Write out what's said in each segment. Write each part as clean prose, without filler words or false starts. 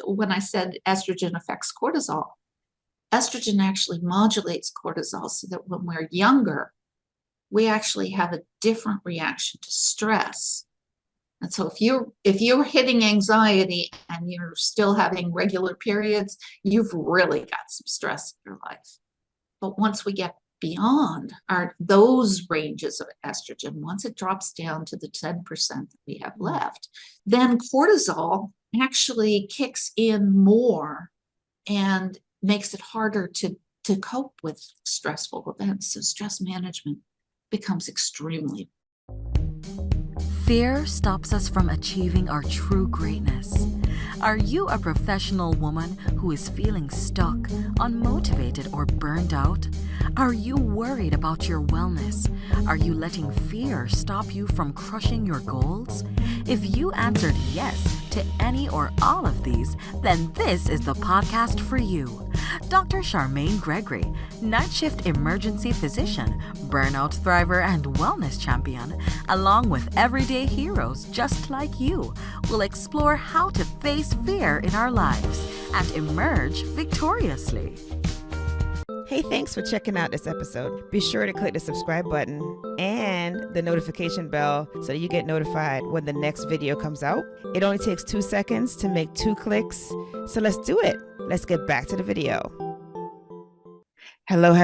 when I said estrogen affects cortisol, estrogen actually modulates cortisol so that when we're younger, we actually have a different reaction to stress. And so if you're hitting anxiety and you're still having regular periods, you've really got some stress in your life. But once we get beyond those ranges of estrogen, once it drops down to the 10% that we have left, then cortisol actually kicks in more and makes it harder to cope with stressful events. So stress management becomes extremely. Fear stops us from achieving our true greatness. Are you a professional woman who is feeling stuck, unmotivated, or burned out? Are you worried about your wellness? Are you letting fear stop you from crushing your goals? If you answered yes to any or all of these, then this is the podcast for you. Dr. Charmaine Gregory, night shift emergency physician, burnout thriver, and wellness champion, along with everyday heroes just like you, will explore how to face fear in our lives and emerge victoriously. Hey, thanks for checking out this episode. Be sure to click the subscribe button and the notification bell so you get notified when the next video comes out. It only takes 2 seconds to make 2 clicks. So let's do it. Let's get back to the video. Hello,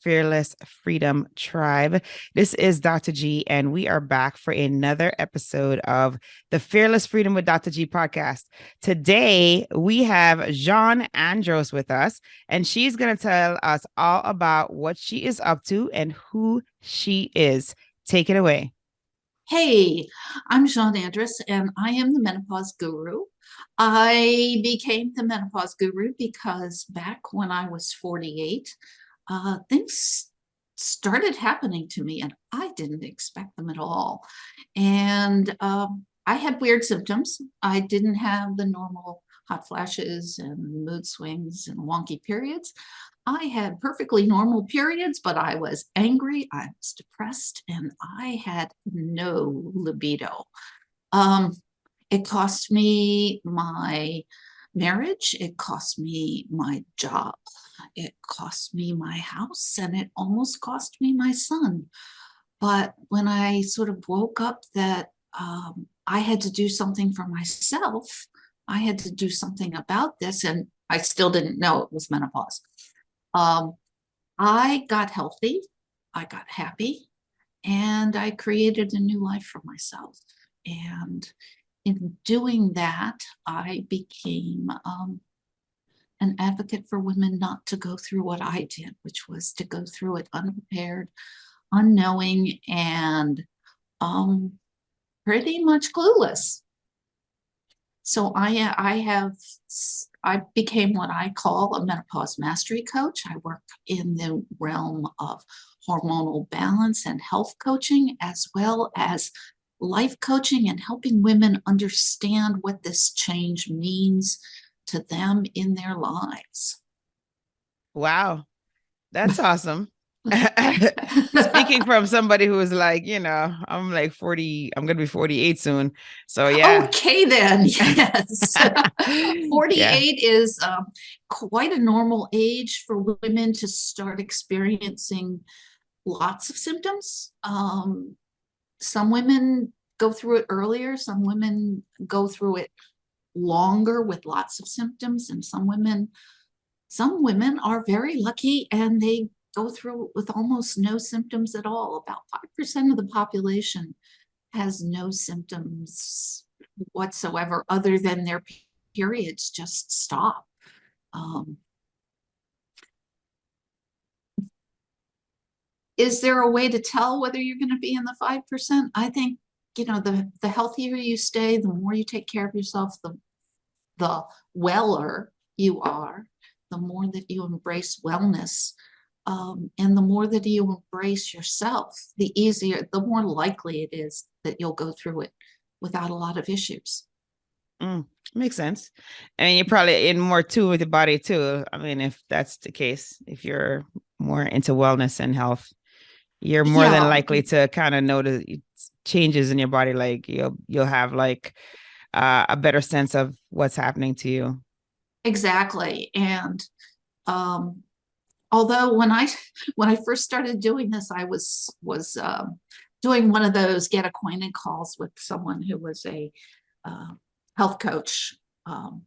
Fearless Freedom Tribe. This is Dr. G, and we are back for another episode of the Fearless Freedom with Dr. G podcast. Today, we have Jeanne Andrus with us, and she's going to tell us all about what she is up to and who she is. Take it away. Hey, I'm Jeanne Andrus, and I am the menopause guru. I became the menopause guru because back when I was 48, things started happening to me, and I didn't expect them at all. And I had weird symptoms. I didn't have the normal hot flashes and mood swings and wonky periods. I had perfectly normal periods, but I was angry, I was depressed, and I had no libido. It cost me my marriage, it cost me my job, it cost me my house, and it almost cost me my son. But when I sort of woke up that I had to do something for myself, I had to do something about this, and I still didn't know it was menopause. I got healthy, I got happy, and I created a new life for myself. And in doing that, I became an advocate for women not to go through what I did, which was to go through it unprepared, unknowing, and pretty much clueless. So I became what I call a menopause mastery coach. I work in the realm of hormonal balance and health coaching, as well as life coaching and helping women understand what this change means to them in their lives. Wow, that's awesome. Speaking from somebody who is like, I'm like 40, I'm going to be 48 soon. So yeah. Okay, then. Yes. 48 is quite a normal age for women to start experiencing lots of symptoms. Some women go through it earlier. Some women go through it longer with lots of symptoms. And some women are very lucky and they go through with almost no symptoms at all. About 5% of the population has no symptoms whatsoever other than their periods just stop. Is there a way to tell whether you're going to be in the 5%? I think, the healthier you stay, the more you take care of yourself, the weller you are, the more that you embrace wellness. And the more that you embrace yourself, the more likely it is that you'll go through it without a lot of issues. Makes sense. I mean, you're probably in more too with the body too. I mean, if that's the case, if you're more into wellness and health, you're more than likely to kind of notice changes in your body. Like you'll have like a better sense of what's happening to you. Exactly. And although when I first started doing this, I was doing one of those get acquainted calls with someone who was a uh, health coach. And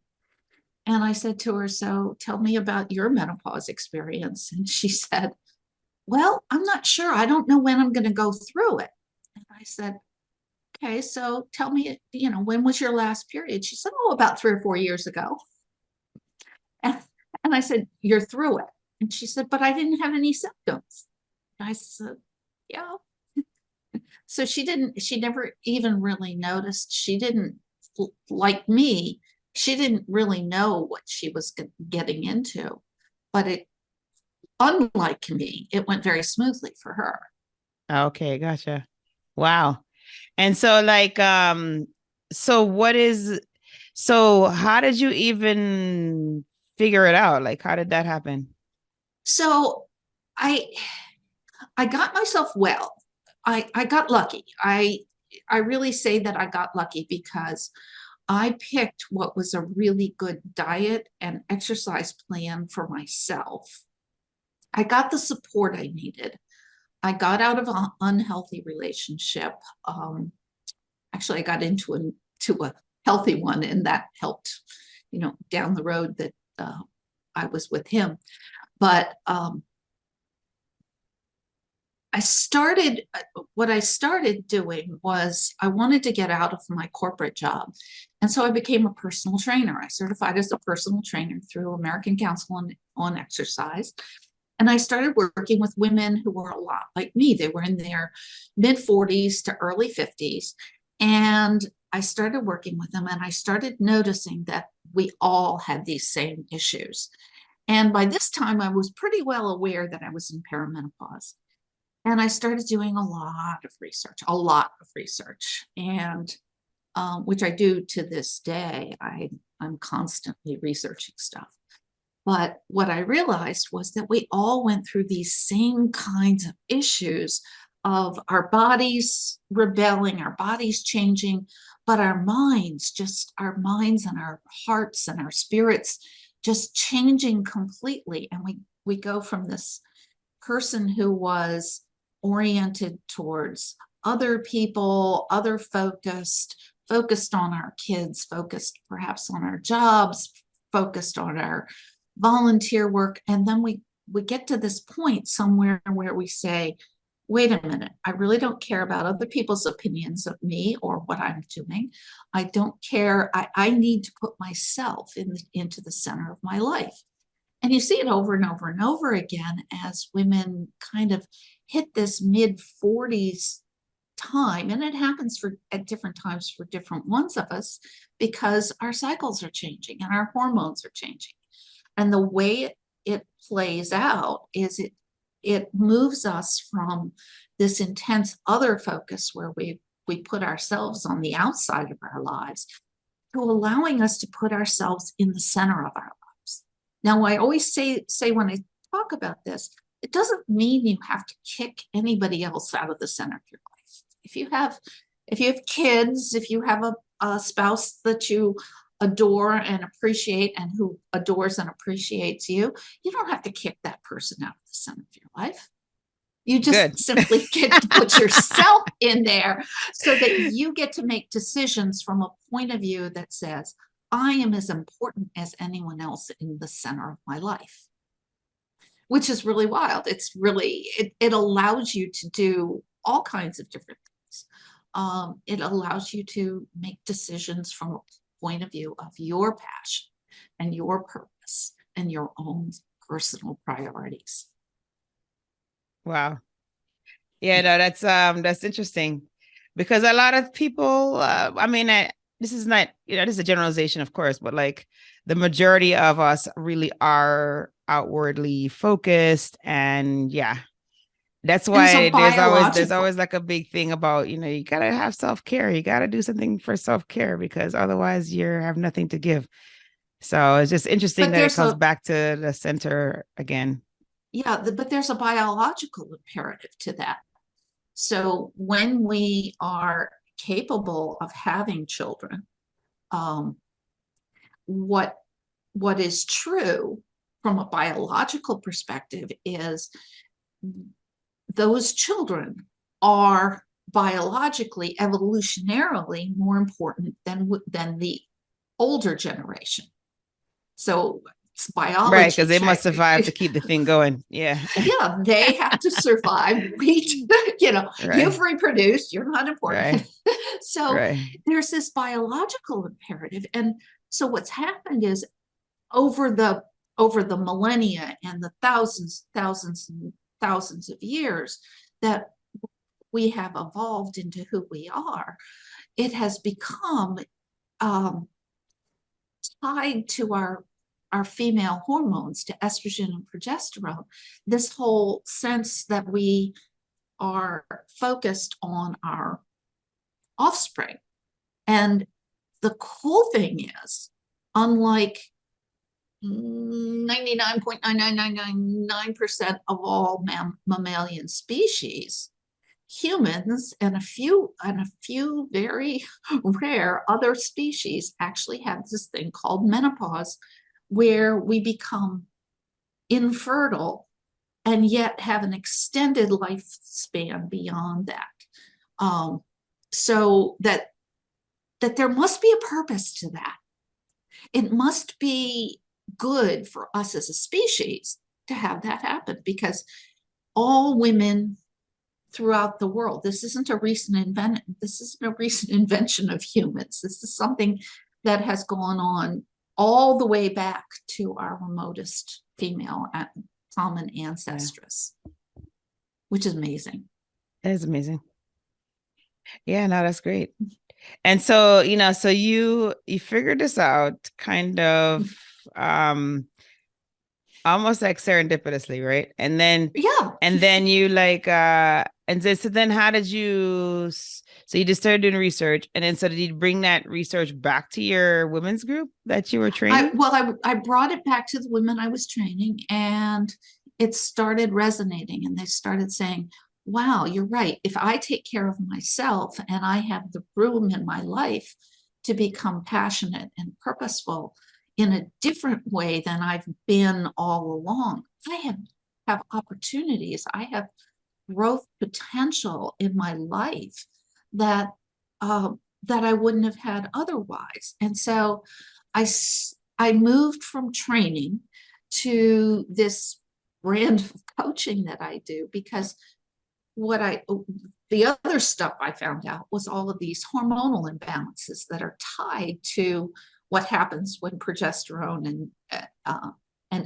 I said to her, "So tell me about your menopause experience." And she said, "Well, I'm not sure. I don't know when I'm going to go through it." And I said, "Okay, so tell me, when was your last period?" She said, "Oh, about 3 or 4 years ago." And, and I said, "You're through it." And she said, "But I didn't have any symptoms." And I said, "Yeah." So she never even really noticed. She didn't, like me, she didn't really know what she was getting into. But unlike me, it went very smoothly for her. Okay, gotcha. Wow. And so like so what is so how did you even figure it out? Like how did that happen? So I I got myself well. I got lucky. I really say that I got lucky because I picked what was a really good diet and exercise plan for myself. I got the support I needed. I got out of an unhealthy relationship. Actually, I got to a healthy one, and that helped, down the road that I was with him. But what I started doing was I wanted to get out of my corporate job. And so I became a personal trainer. I certified as a personal trainer through American Council on Exercise. And I started working with women who were a lot like me. They were in their mid 40s to early 50s. And I started working with them and I started noticing that we all had these same issues. And by this time, I was pretty well aware that I was in perimenopause. And I started doing a lot of research, and which I do to this day. I'm constantly researching stuff. But what I realized was that we all went through these same kinds of issues of our bodies rebelling, our bodies changing, but our minds and our hearts and our spirits just changing completely. And we go from this person who was oriented towards other people, other focused on our kids, focused perhaps on our jobs, focused on our volunteer work. And then we get to this point somewhere where we say, wait a minute, I really don't care about other people's opinions of me or what I'm doing. I don't care. I need to put myself into the center of my life. And you see it over and over and over again as women kind of hit this mid 40s time. And it happens at different times for different ones of us because our cycles are changing and our hormones are changing. And the way it plays out is it moves us from this intense other focus where we put ourselves on the outside of our lives to allowing us to put ourselves in the center of our lives. Now, I always say when I talk about this, it doesn't mean you have to kick anybody else out of the center of your life. If you have kids, if you have a spouse that you adore and appreciate and who adores and appreciates you, you don't have to kick that person out of the center of your life. You just Good. simply get to put yourself in there so that you get to make decisions from a point of view that says, I am as important as anyone else in the center of my life, which is really wild. It allows you to do all kinds of different things. It allows you to make decisions from a point of view of your passion and your purpose and your own personal priorities. Wow. Yeah, no, that's interesting because a lot of people, this is not, this is a generalization, of course, but like the majority of us really are outwardly focused, and yeah, that's And so why there's biological, always like a big thing about, you gotta have self-care, you gotta do something for self-care because otherwise you have nothing to give. So it's just interesting but that it there's comes a back to the center again. yeah, but there's a biological imperative to that. So when we are capable of having children, What what is true from a biological perspective is those children are biologically, evolutionarily more important than the older generation. So it's Right, biology because they must check. survive to keep the thing going. Yeah. Yeah, they have to survive. You've Right. reproduced, you're not important. Right. So Right. there's this biological imperative. And so what's happened is over the millennia and the and thousands of years that we have evolved into who we are, it has become um, tied to our female hormones, to estrogen and progesterone, this whole sense that we are focused on our offspring. And the cool thing is, unlike 99.99999% of all mammalian species, humans and a few very rare other species actually have this thing called menopause, where we become infertile and yet have an extended lifespan beyond that. So that there must be a purpose to that. It must be good for us as a species to have that happen, because all women throughout the world, this isn't a recent invention of humans. This is something that has gone on all the way back to our remotest female common ancestress, which is amazing. That is amazing. Yeah, no, that's great. And so, so you figured this out kind of almost like serendipitously, right? And then you like and so then how did you so you just started doing research, and then so did you bring that research back to your women's group that you were training? I brought it back to the women I was training, and it started resonating, and they started saying, wow, you're right. If I take care of myself and I have the room in my life to become passionate and purposeful in a different way than I've been all along, I have opportunities. I have growth potential in my life that that I wouldn't have had otherwise. And so I moved from training to this brand of coaching that I do, because the other stuff I found out was all of these hormonal imbalances that are tied to what happens when progesterone and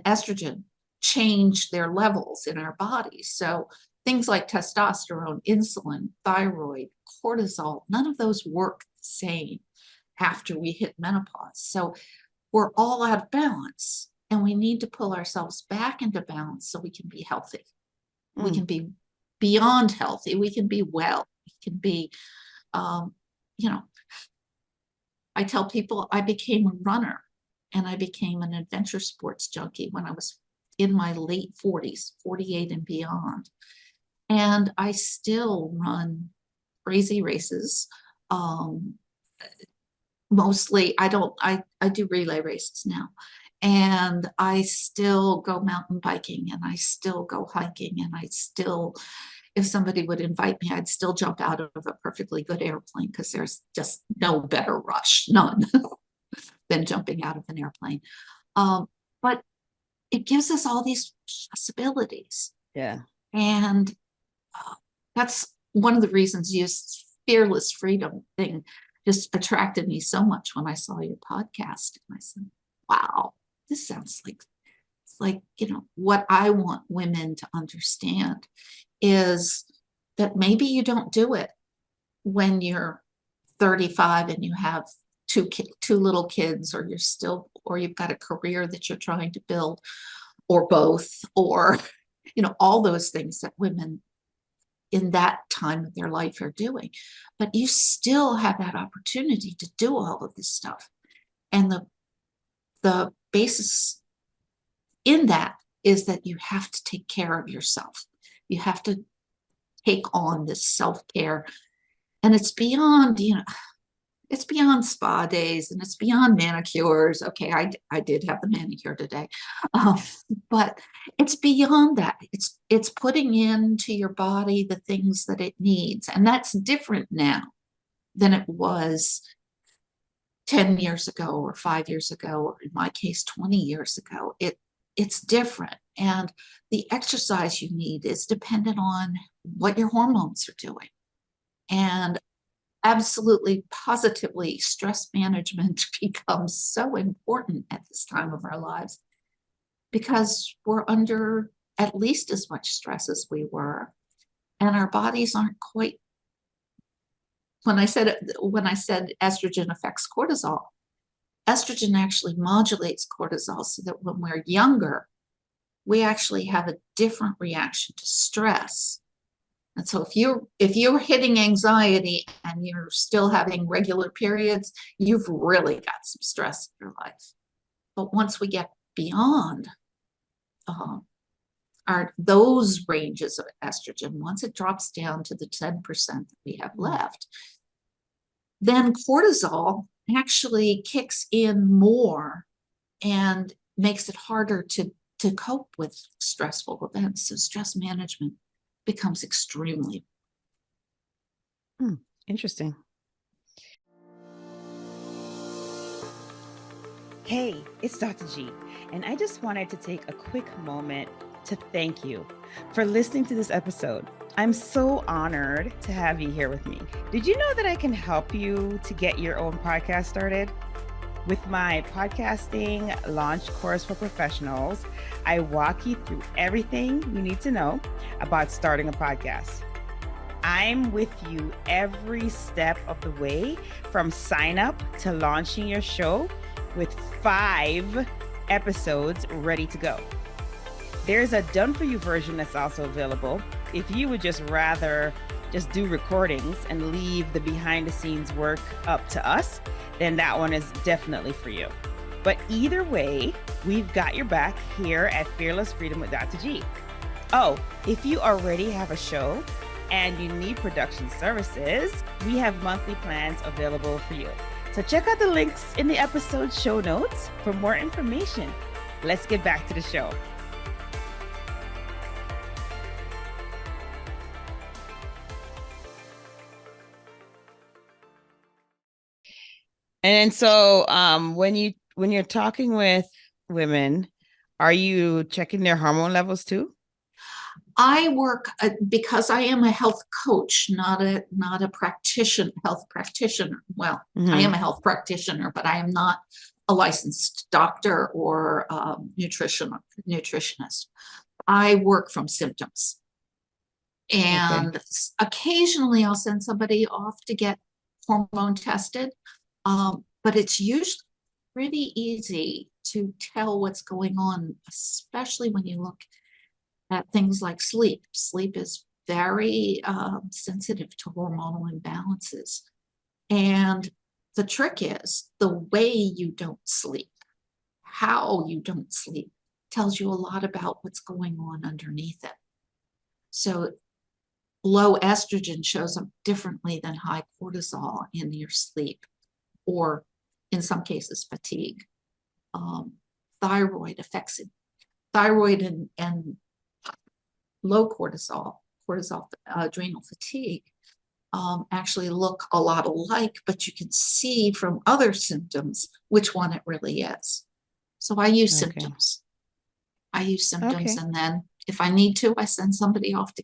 estrogen change their levels in our bodies. So things like testosterone, insulin, thyroid, cortisol, none of those work the same after we hit menopause. So we're all out of balance, and we need to pull ourselves back into balance so we can be healthy. We can be beyond healthy. We can be well. We can be, I tell people I became a runner and I became an adventure sports junkie when I was in my late 40s, 48 and beyond. And I still run crazy races. Mostly, I do relay races now. And I still go mountain biking, and I still go hiking, and I still, if somebody would invite me, I'd still jump out of a perfectly good airplane, because there's just no better rush, none, than jumping out of an airplane. But it gives us all these possibilities. Yeah. And that's one of the reasons this fearless freedom thing just attracted me so much when I saw your podcast. And I said, wow, this sounds like, it's like, what I want women to understand is that maybe you don't do it when you're 35 and you have two little kids, or you've got a career that you're trying to build, or both, or, all those things that women in that time of their life are doing. But you still have that opportunity to do all of this stuff. And the basis in that is that you have to take care of yourself. You have to take on this self-care. And it's beyond, It's beyond spa days and it's beyond manicures. Okay, I did have the manicure today. Um, but it's beyond that. It's putting into your body the things that it needs. And that's different now than it was 10 years ago or 5 years ago, or in my case, 20 years ago. It's different. And the exercise you need is dependent on what your hormones are doing. And absolutely, positively, stress management becomes so important at this time of our lives because we're under at least as much stress as we were, and our bodies aren't quite. When I said estrogen affects cortisol, estrogen actually modulates cortisol so that when we're younger, we actually have a different reaction to stress. And so if you're hitting anxiety and you're still having regular periods, you've really got some stress in your life. But once we get beyond those ranges of estrogen, once it drops down to the 10% that we have left, then cortisol actually kicks in more and makes it harder to cope with stressful events. So stress management becomes extremely Interesting. Hey, it's Dr. G, and I just wanted to take a quick moment to thank you for listening to this episode. I'm so honored to have you here with me. Did you know that I can help you to get your own podcast started? With my podcasting launch course for professionals, I walk you through everything you need to know about starting a podcast. I'm with you every step of the way, from sign up to launching your show, with 5 episodes ready to go. There's a done for you version that's also available if you would just rather just do recordings and leave the behind the scenes work up to us. Then that one is definitely for you. But either way, we've got your back here at Fearless Freedom with Dr. G. Oh, if you already have a show and you need production services, we have monthly plans available for you. So check out the links in the episode show notes for more information. Let's get back to the show. And so when you're talking with women, are you checking their hormone levels too? I work because I am a health coach, not a health practitioner. Well, I am a health practitioner, but I am not a licensed doctor or nutritionist. I work from symptoms, and occasionally I'll send somebody off to get hormone tested, but it's usually pretty easy to tell what's going on, especially when you look at things like sleep. Sleep is very sensitive to hormonal imbalances. And the trick is the way you don't sleep, how you don't sleep, tells you a lot about what's going on underneath it. So low estrogen shows up differently than high cortisol in your sleep, or in some cases, fatigue. Thyroid affects it. Thyroid and low cortisol, adrenal fatigue, actually look a lot alike, but you can see from other symptoms which one it really is. So I use symptoms. And then if I need to, I send somebody off to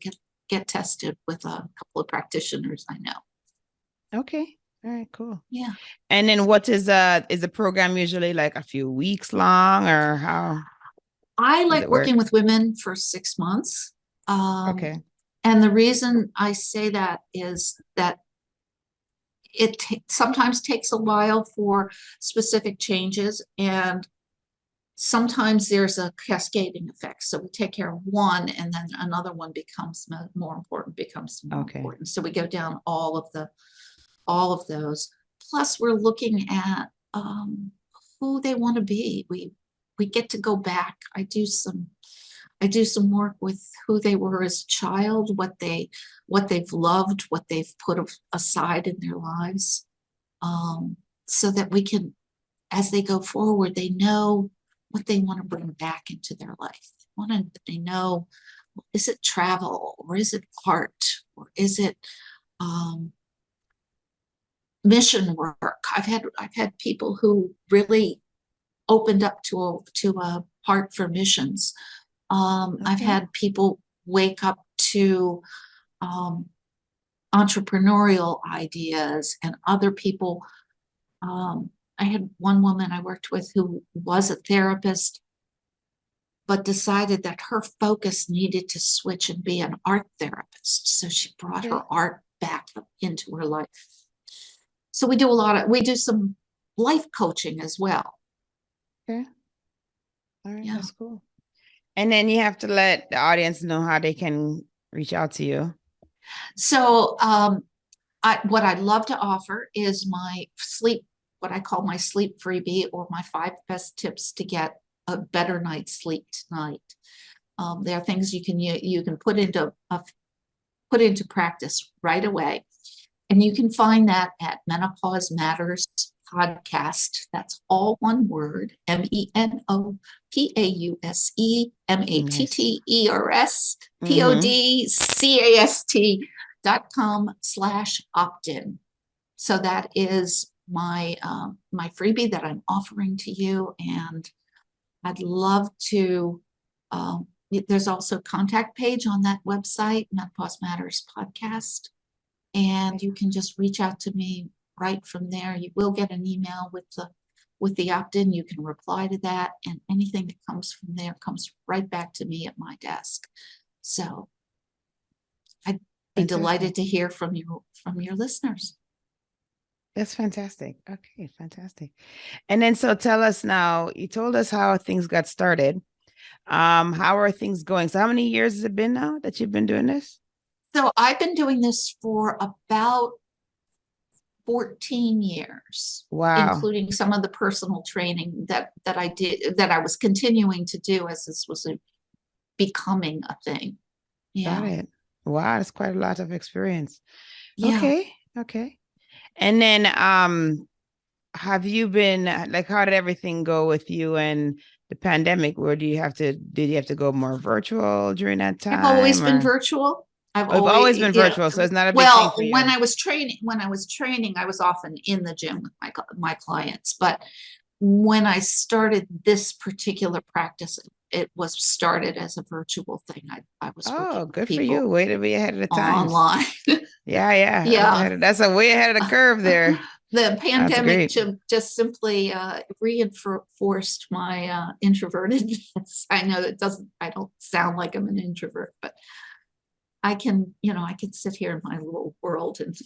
get tested with a couple of practitioners I know. Okay. All right, cool. Yeah. And then what is the program usually like a few weeks long, or how? I like working with women for 6 months. And the reason I say that is that it sometimes takes a while for specific changes, and sometimes there's a cascading effect. So we take care of one, and then another one becomes more important. So we go down all of those. Plus, we're looking at who they want to be. We get to go back. I do some work with who they were as a child, what they've loved, what they've put aside in their lives. so that we can, as they go forward, they know what they want to bring back into their life. They know, is it travel, or is it art, or is it mission work? I've had people who really opened up to a heart for missions. I've had people wake up to entrepreneurial ideas, and other people. I had one woman I worked with who was a therapist, but decided that her focus needed to switch and be an art therapist. So she brought her art back into her life. So we do some life coaching as well. Okay. All right, that's cool. And then you have to let the audience know how they can reach out to you. So what I'd love to offer is what I call my sleep freebie, or my 5 best tips to get a better night's sleep tonight. There are things you can put into practice right away. And you can find that at Menopause Matters Podcast. That's all one word, MENOPAUSEMATTERPodcast.com/opt-in. So that is my freebie that I'm offering to you, and I'd love to. There's also a contact page on that website, Menopause Matters Podcast, and you can just reach out to me right from there. You will get an email with the opt-in. You can reply to that, and anything that comes from there comes right back to me at my desk. So I'd be delighted to hear from your listeners. That's fantastic. Okay, fantastic. And then, so tell us now, you told us how things got started. How are things going? So how many years has it been now that you've been doing this? So I've been doing this for about 14 years. Wow. Including some of the personal training that I did, that I was continuing to do as this was becoming a thing. Yeah. Got it. Wow, that's quite a lot of experience. Yeah. Okay. And then have you been, like, how did everything go with you and the pandemic? Did you have to go more virtual during that time? I've always been virtual. I've always been virtual, so it's not a big thing for you. When I was training, I was often in the gym with my clients. But when I started this particular practice, it was started as a virtual thing. I was good for you. Way to be ahead of the times. Online. Yeah. That's a way ahead of the curve there. The pandemic just simply reinforced my introvertedness. I know I don't sound like I'm an introvert, but I can sit here in my little world and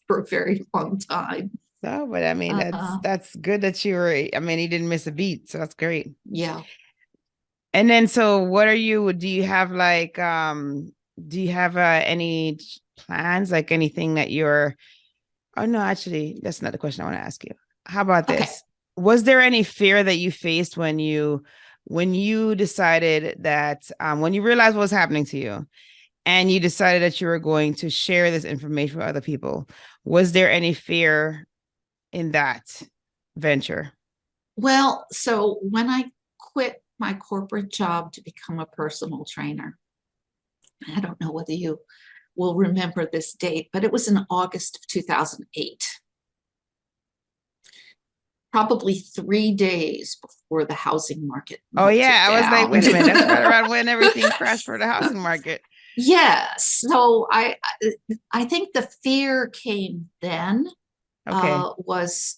for a very long time. No, but I mean, that's good that you didn't miss a beat. So that's great. Yeah. And then, so do you have any plans, like anything that oh no, actually, that's not the question I want to ask you. How about this? Okay. Was there any fear that you faced when you decided that, when you realized what was happening to you and you decided that you were going to share this information with other people? Was there any fear in that venture? Well, so when I quit my corporate job to become a personal trainer, I don't know whether you will remember this date, but it was in August of 2008. Probably 3 days before the housing market. Oh yeah, I was like, wait a minute, that's right around when everything crashed for the housing market. Yes. So I think the fear came then. Okay. Was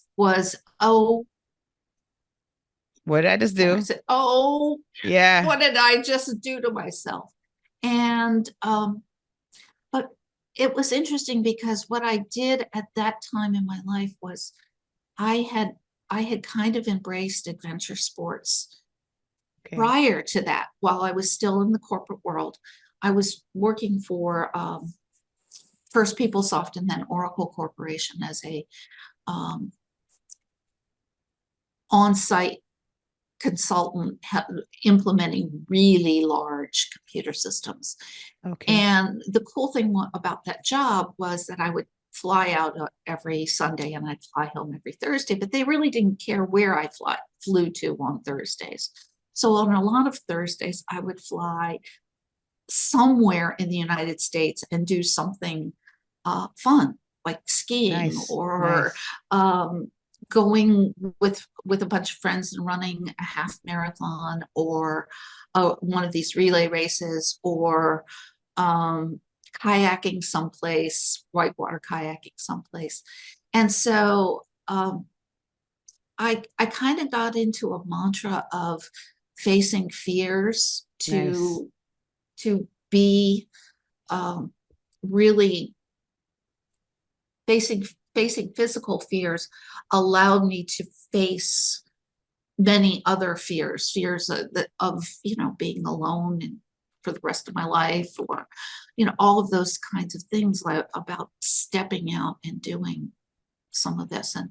what did I just do? I said, yeah. What did I just do to myself? And but it was interesting because what I did at that time in my life was I had kind of embraced adventure sports. Okay. Prior to that, while I was still in the corporate world, I was working for first PeopleSoft and then Oracle Corporation as a on-site consultant implementing really large computer systems. Okay. And the cool thing about that job was that I would fly out every Sunday and I'd fly home every Thursday, but they really didn't care where I flew to on Thursdays. So on a lot of Thursdays, I would fly somewhere in the United States and do something fun, like skiing Nice. or Nice. going with a bunch of friends and running a half marathon or one of these relay races or kayaking someplace, whitewater kayaking someplace. And so I kind of got into a mantra of facing fears Nice. to be really facing physical fears allowed me to face many other fears of being alone and for the rest of my life, or all of those kinds of things, like about stepping out and doing some of this. And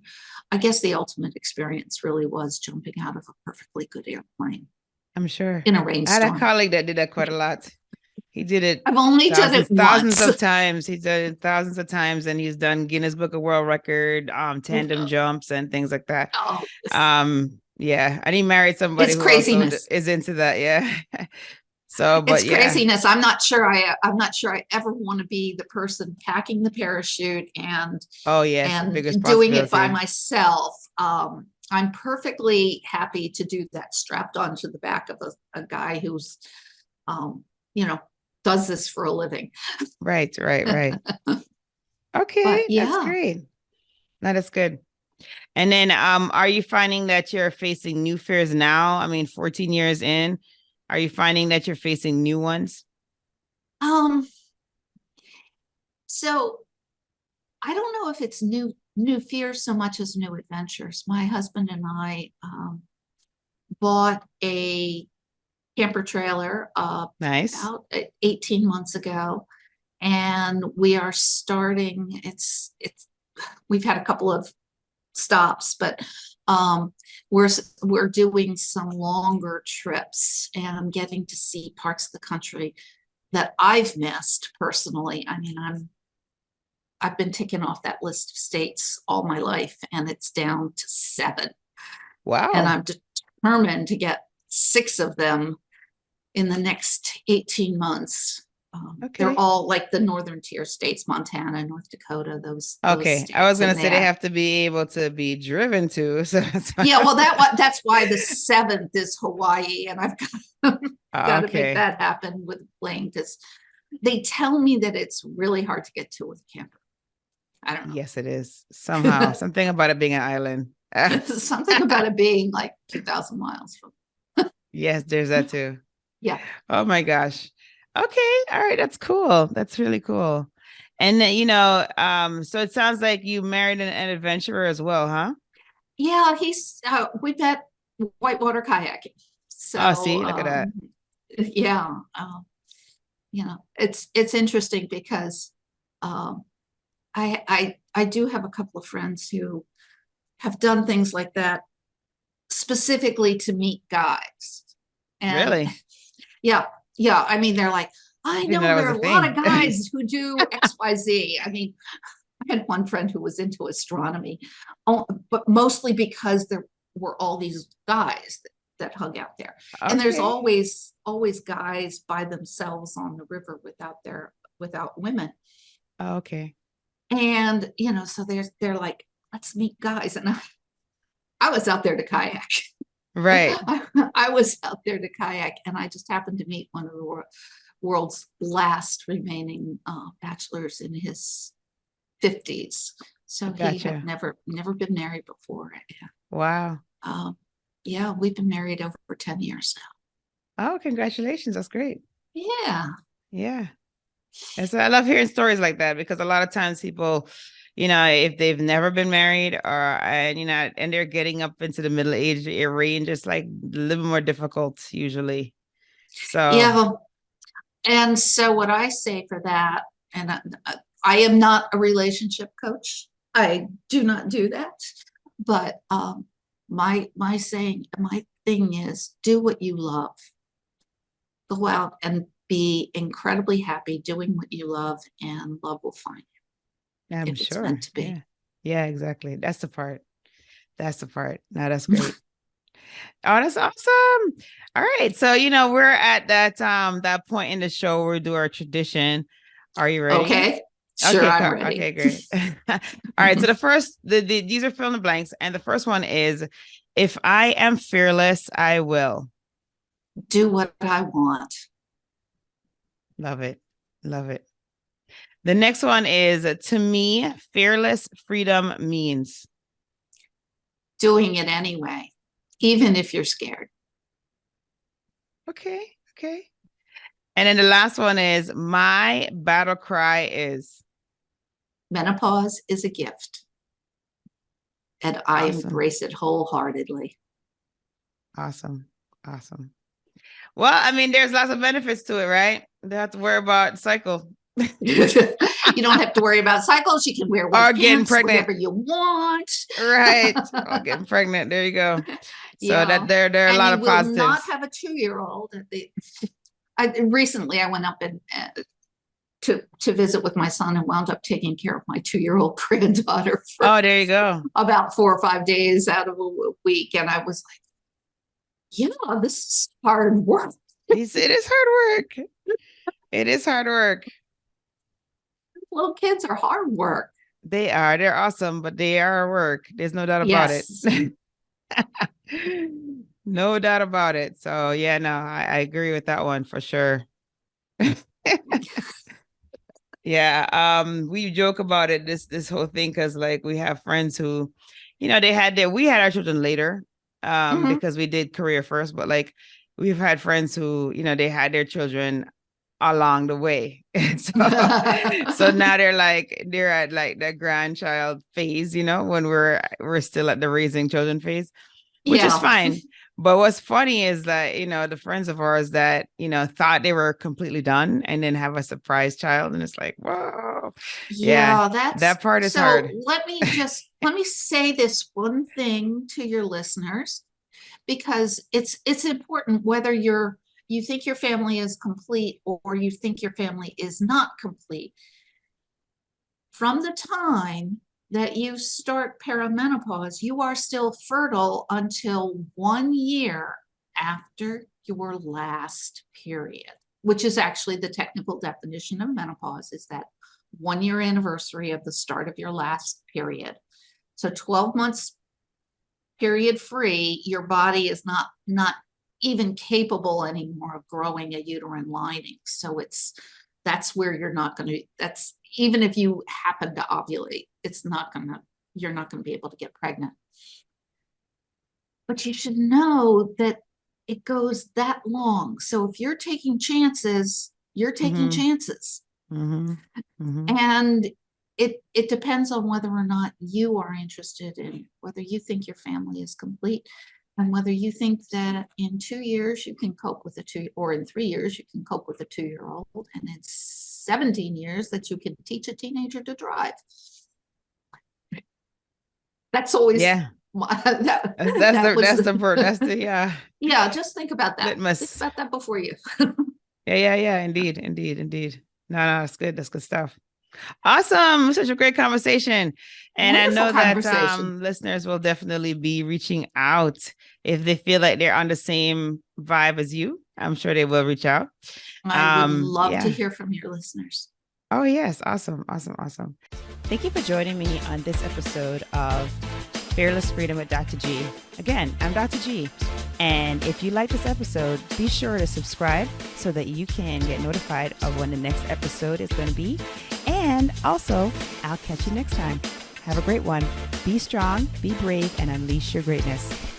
I guess the ultimate experience really was jumping out of a perfectly good airplane I'm sure. in a I had a rainstorm. colleague that did that quite a lot. He did it I've only done it thousands once. of times. He's done it thousands of times, and he's done Guinness Book of World Record, tandem jumps and things like that. Oh, Yeah, and he married somebody it's who also craziness. is into that. Yeah. So, It's but yeah. craziness. I'm not sure I ever want to be the person packing the parachute Oh yes, big and doing it by responsibility. myself. I'm perfectly happy to do that strapped onto the back of a guy who's, um, you know, does this for a living. Right, right, right. But Okay, that's yeah, great. That is good. And then are you finding that you're facing new fears now? I mean, 14 years in, are you finding that you're facing new ones? um, so I don't know if it's new fears so much as new adventures. My husband and I bought a camper trailer Nice. about 18 months ago, and we are starting. It's we've had a couple of stops, but um, we're we're doing some longer trips and getting to see parts of the country that I've missed personally. I mean, I've been ticking off that list of states all my life, and it's down to 7. And Wow. I'm determined to get 6 of them in the next 18 months. They're Okay. all like the northern tier states, Montana, North Dakota, those Okay. I was states gonna in say they there. have to be able to be driven to. So that's fine. Yeah, well, that's why the 7th is Hawaii, and I've got to make Okay. that happen with a plane, because they tell me that it's really hard to get to with a camper. I don't Yes, it is. Somehow. know. Something about it being an island. Something about it being like 2,000 miles from. Yes, there's that too. Yeah. Oh my gosh. Okay. All right. That's cool. That's really cool. And then, so it sounds like you married an adventurer as well, huh? Yeah, we met whitewater kayaking. Oh, So, see, look at that. yeah, it's interesting because um, I do have a couple of friends who have done things like that specifically to meet guys. And Really? yeah, yeah. I mean, they're like, I I didn't know know that there was are a a lot of thing. guys who do XYZ. I mean, I had one friend who was into astronomy, but mostly because there were all these guys that hung out there. And there's Okay. always guys by themselves on the river without women. Okay. And so they're like, let's meet guys. And I was out there to kayak. Right. I was out there to kayak, and I just happened to meet one of the world's last remaining bachelors in his 50s. So he had Gotcha. never been married before. Wow. Um, yeah, we've been married over 10 years Oh, congratulations. That's great. now. Yeah. Yeah. And so I love hearing stories like that because a lot of times people, if they've never been married and they're getting up into the middle age range, it's like a little more difficult usually. So, Yeah. Well, and so what I say for that, and I am not a relationship coach. I do not do that. But my thing is, do what you love. Go out and be incredibly happy doing what you love, and love will find you. I'm if it's sure. meant to be. Yeah, exactly. That's the part. That's the part. No, that's great. Oh, that's awesome. All right. So, we're at that point in the show where we do our tradition. Are you ready? Okay, sure, I'm ready. Okay, great. All right. So the first, these are fill in the blanks. And the first one is, if I am fearless, I will. Do what I want. Love it. Love it. The next one is, to me, fearless freedom means Doing it anyway, even if you're scared. okay. Okay. And then the last one is, my battle cry is Menopause is a gift, and I awesome. embrace it wholeheartedly. Awesome. Awesome. Well, I mean, there's lots of benefits to it, right? You don't have to worry about cycle. You don't have to worry about cycles. You can wear white pants, whatever you want. Right. Or getting pregnant. There you go. So Yeah. that there are a lot of positives. You will not have a 2-year-old. Recently I went up and to visit with my son and wound up taking care of my 2-year-old granddaughter for there you go. about 4 or 5 days out of a week. And I was like, this is hard work. It is hard work. It is hard work. Little kids are hard work. They are. They're awesome, but they are work. There's no doubt about it. No doubt about it. So yeah, no, I agree with that one for sure. Yeah. We joke about it, this whole thing, because like we have friends who, we had our children later, because we did career first, but like we've had friends who, they had their children along the way. So now they're at like the grandchild phase, when we're still at the raising children phase, which is fine. But what's funny is that, the friends of ours that, thought they were completely done and then have a surprise child. And it's like, whoa. Yeah, that part is hard. Let me say this one thing to your listeners, because it's important whether you think your family is complete or you think your family is not complete. From the time that you start perimenopause, you are still fertile until 1 year after your last period, which is actually the technical definition of menopause, is that 1 year anniversary of the start of your last period. So 12 months period free, your body is not even capable anymore of growing a uterine lining. So that's where you're not going to, that's even if you happen to ovulate, you're not going to be able to get pregnant. But you should know that it goes that long. So if you're taking chances, you're taking chances. And it depends on whether or not you are interested in, whether you think your family is complete, and whether you think that in 2 years you can cope with or in 3 years you can cope with a 2-year-old, and in 17 years that you can teach a teenager to drive. That's always yeah. Yeah, just think about that. Litmus. Think about that before you. Yeah. Indeed. No, it's good. That's good stuff. Awesome. Such a great conversation. And wonderful, I know that listeners will definitely be reaching out if they feel like they're on the same vibe as you. I'm sure they will reach out. I would love to hear from your listeners. Oh, yes. Awesome. Thank you for joining me on this episode of Fearless Freedom with Dr. G. Again, I'm Dr. G. And if you like this episode, be sure to subscribe so that you can get notified of when the next episode is going to be. And also, I'll catch you next time. Have a great one. Be strong, be brave, and unleash your greatness.